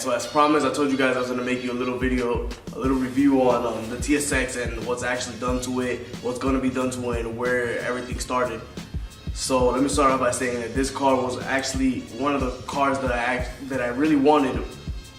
so as promised, I told you guys I was gonna make you a little video, a little review on the TSX and what's actually done to it, what's gonna be done to it, and where everything started. So let me start off by saying that this car was actually one of the cars that I really wanted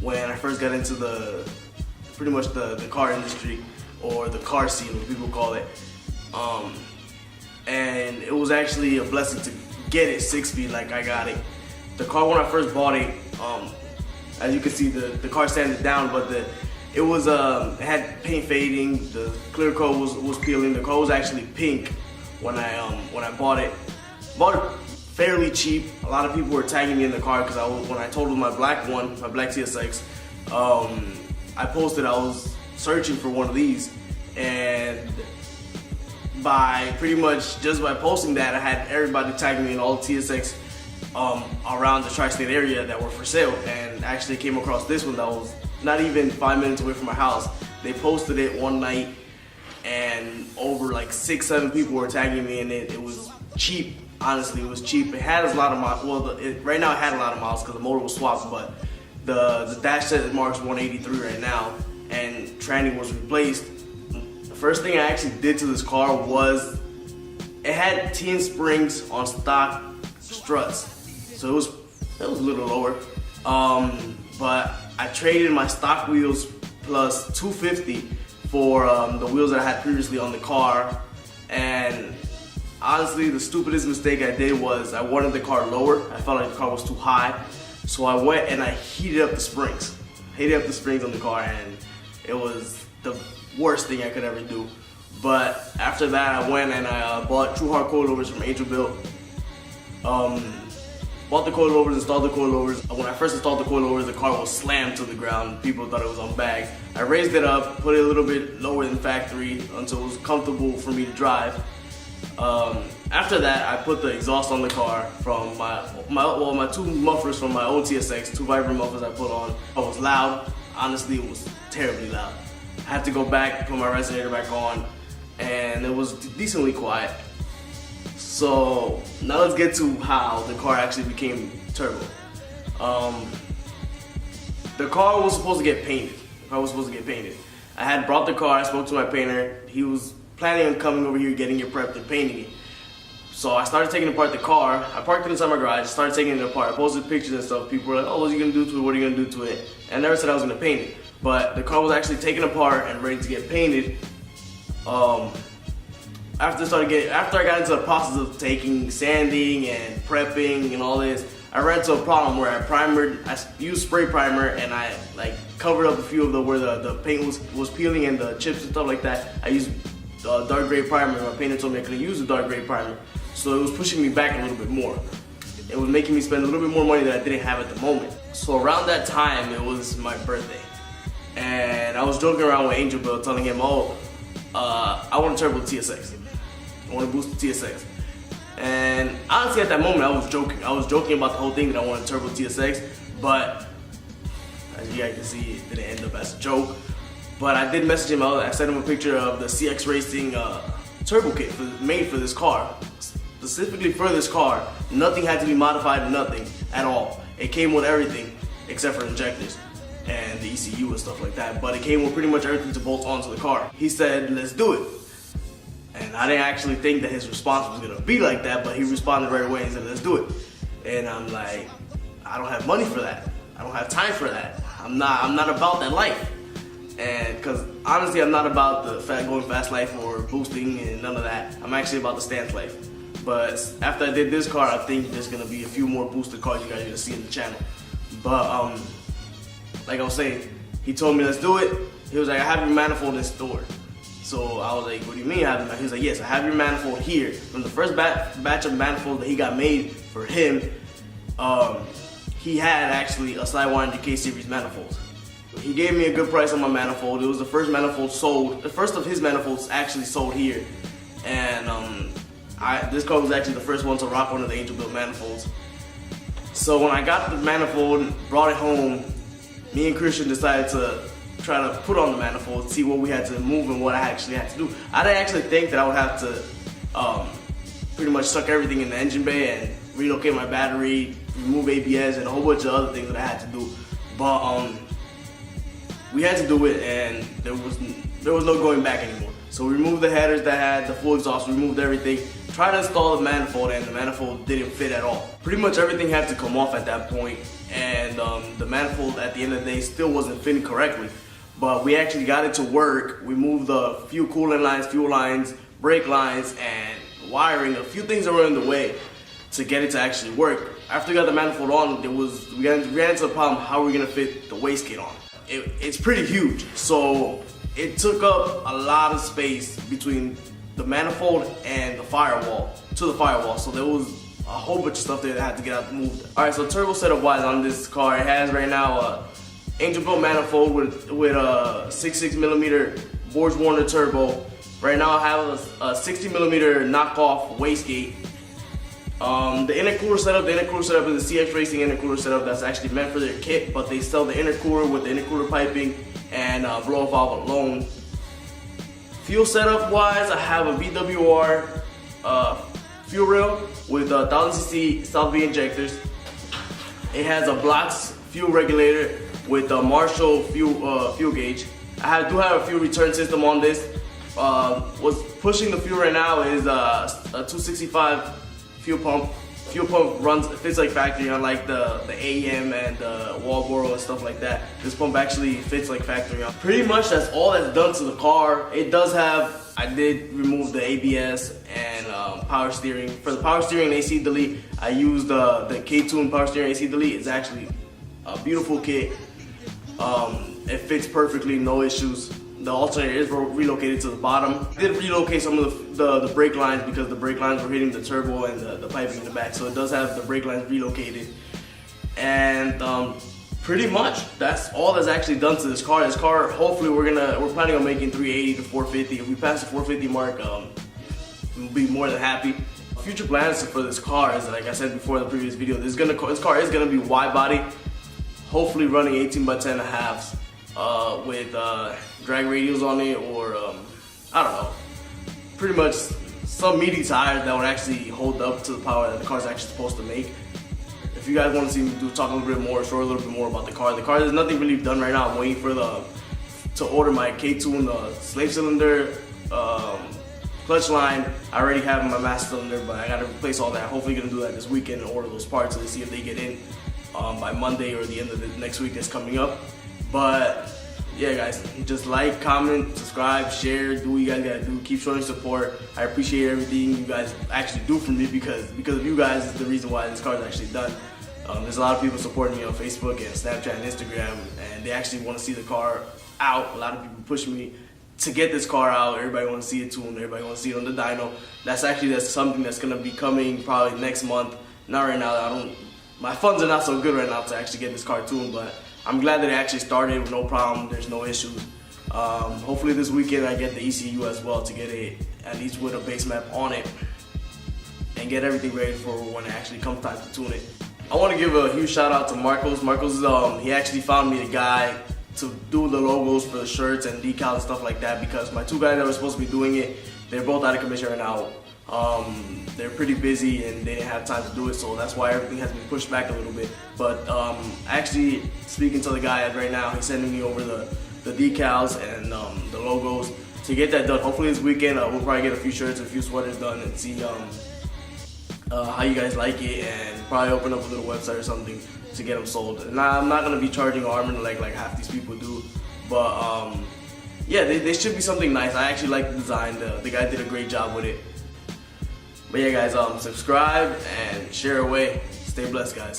when I first got into pretty much the car industry, or the car scene, as people call it. And it was actually a blessing to get it 6-speed like I got it. The car, when I first bought it, as you can see, the car sanded down, but it had paint fading, the clear coat was peeling. The car was actually pink when I bought it. Bought it fairly cheap. A lot of people were tagging me in the car because when I totaled my black TSX, I posted I was searching for one of these, and just by posting that, I had everybody tagging me in all the TSX around the tri-state area that were for sale, and actually came across this one that was not even 5 minutes away from my house. They posted it one night, and over like 6-7 people were tagging me, and it was cheap. Honestly, it was cheap. It had a lot of miles. Well, right now it had a lot of miles because the motor was swapped, but the dash set marks 183 right now, and tranny was replaced. The first thing I actually did to this car was it had 10 springs on stock struts, so it was a little lower. But I traded my stock wheels plus 250 for the wheels that I had previously on the car, and honestly, the stupidest mistake I did was I wanted the car lower. I felt like the car was too high, so I went and I heated up the springs. Heated up the springs on the car, and it was the worst thing I could ever do. But after that, I went and I bought true hard coilovers from Angel Built. Bought the coilovers, installed the coilovers. When I first installed the coilovers, the car was slammed to the ground. People thought it was on bags. I raised it up, put it a little bit lower than factory until it was comfortable for me to drive. After that, I put the exhaust on the car from my two mufflers from my old TSX, 2 vibrant mufflers I put on. It was loud. Honestly, it was terribly loud. I had to go back, put my resonator back on, and it was decently quiet. So now let's get to how the car actually became turbo. The car was supposed to get painted. I had brought the car, I spoke to my painter. He was planning on coming over here, getting it prepped and painting it. So I started taking apart the car. I parked it inside my garage, started taking it apart. I posted pictures and stuff. People were like, oh, what are you gonna do to it? What are you gonna do to it? And I never said I was gonna paint it. But the car was actually taken apart and ready to get painted. After I got into the process of sanding and prepping and all this, I ran into a problem where I used spray primer, and I covered up a few of where the paint was peeling and the chips and stuff like that. I used dark gray primer. My painter told me I couldn't use the dark gray primer, so it was pushing me back a little bit more. It was making me spend a little bit more money that I didn't have at the moment. So around that time, it was my birthday, and I was joking around with Angel Bill, telling him, oh, I want a turbo TSX. I want to boost the TSX. And honestly, at that moment, I was joking. I was joking about the whole thing that I wanted a turbo TSX, but as you guys can see, it didn't end up as a joke. But I did message him out. I sent him a picture of the CX Racing turbo kit made for this car. Specifically for this car, nothing had to be modified, nothing at all. It came with everything except for injectors and the ECU and stuff like that. But it came with pretty much everything to bolt onto the car. He said, let's do it. And I didn't actually think that his response was gonna be like that, but he responded right away and said, let's do it. And I'm like, I don't have money for that. I don't have time for that. I'm not about that life. And because honestly, I'm not about the going fast life or boosting and none of that. I'm actually about the stance life. But after I did this car, I think there's gonna be a few more boosted cars you guys are gonna see in the channel. But like I was saying, he told me let's do it. He was like, I have your manifold in store. So I was like, what do you mean I have your manifold? He was like, yes, I have your manifold here. From the first batch of manifolds that he got made for him, he had actually a Sidewire K series manifolds. He gave me a good price on my manifold. It was the first manifold sold, the first of his manifolds actually sold here. And this car was actually the first one to rock one of the Angel Built manifolds. So when I got the manifold and brought it home, me and Christian decided to try to put on the manifold, see what we had to move and what I actually had to do. I didn't actually think that I would have to pretty much suck everything in the engine bay and relocate my battery, remove ABS, and a whole bunch of other things that I had to do. but we had to do it, and there was no going back anymore. So we removed the headers that had the full exhaust, removed everything, tried to install the manifold, and the manifold didn't fit at all. Pretty much everything had to come off at that point, and the manifold at the end of the day still wasn't fitting correctly. But we actually got it to work. We moved a few coolant lines, fuel lines, brake lines, and wiring, a few things that were in the way to get it to actually work. After we got the manifold on, we ran into the problem, how are we gonna fit the wastegate on? It's pretty huge, so it took up a lot of space between the manifold and the firewall, so there was a whole bunch of stuff there that had to get out moved. Alright, so turbo setup wise on this car, it has right now a Angel Built manifold with a 6.6mm Borg Warner turbo. Right now I have a 60mm knockoff wastegate. The intercooler setup is a CX Racing intercooler setup that's actually meant for their kit, but they sell the intercooler with the intercooler piping and blow-off valve alone. Fuel setup wise, I have a VWR fuel rail with 1000cc South V injectors. It has a Blox fuel regulator with a Marshall fuel gauge. I do have a fuel return system on this. What's pushing the fuel right now is a 265 fuel pump. Fuel pump fits like factory, unlike the AEM and the Walboro and stuff like that. This pump actually fits like factory. Pretty much that's all that's done to the car. It does have, I did remove the ABS and power steering. For the power steering and AC delete, I used the K-Tune power steering AC delete. It's actually a beautiful kit. It fits perfectly, no issues. The alternator is relocated to the bottom. I did relocate some of the brake lines because the brake lines were hitting the turbo and the piping in the back, so it does have the brake lines relocated. And pretty much that's all that's actually done to this car. This car, hopefully we're planning on making 380 to 450. If we pass the 450 mark, we'll be more than happy. Future plans for this car is, like I said before in the previous video, this car is gonna be wide body, hopefully running 18x10.5s with drag radials on it, or I don't know, pretty much some meaty tires that would actually hold up to the power that the car's actually supposed to make. If you guys want to see me talk a little bit more, show a little bit more about the car. There's nothing really done right now. I'm waiting for to order my K-Tune slave cylinder, clutch line. I already have my master cylinder, but I gotta replace all that. Hopefully gonna do that this weekend and order those parts so to see if they get in by Monday or the end of the next week that's coming up. But yeah, guys, just like, comment, subscribe, share, do what you guys gotta do. Keep showing support. I appreciate everything you guys actually do for me because of you guys is the reason why this car is actually done. There's a lot of people supporting me on Facebook and Snapchat and Instagram, and they actually want to see the car out. A lot of people push me to get this car out. Everybody wants to see it tuned. Everybody wants to see it on the dyno. That's something that's gonna be coming probably next month. Not right now. My funds are not so good right now to actually get this car tuned, but I'm glad that it actually started with no problem. There's no issues. Hopefully this weekend I get the ECU as well to get it at least with a base map on it and get everything ready for when it actually comes time to tune it. I want to give a huge shout out to Marcos. Marcos, he actually found me a guy to do the logos for the shirts and decals and stuff like that, because my two guys that were supposed to be doing it, they're both out of commission right now. They're pretty busy and they didn't have time to do it, so that's why everything has been pushed back a little bit. But actually speaking to the guy right now, he's sending me over the decals and the logos to get that done. Hopefully this weekend we'll probably get a few shirts and a few sweaters done and see how you guys like it, and probably open up a little website or something to get them sold. And I'm not gonna be charging arm like half these people do, but yeah, they should be something nice. I actually like the design. The guy did a great job with it. But yeah, guys, subscribe and share away. Stay blessed, guys.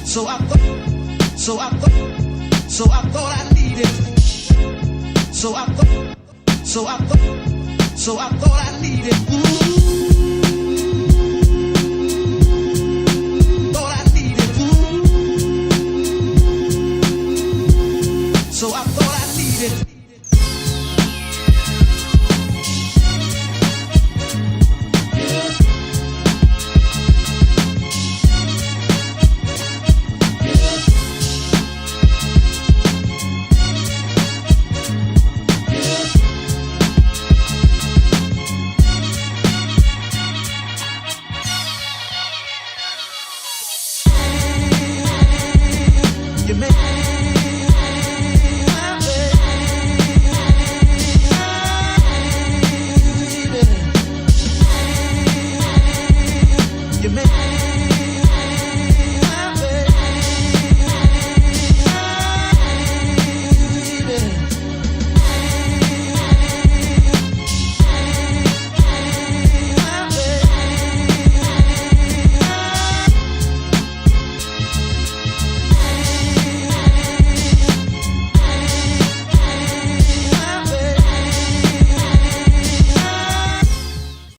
So I thought I needed. So I thought I needed. Ooh.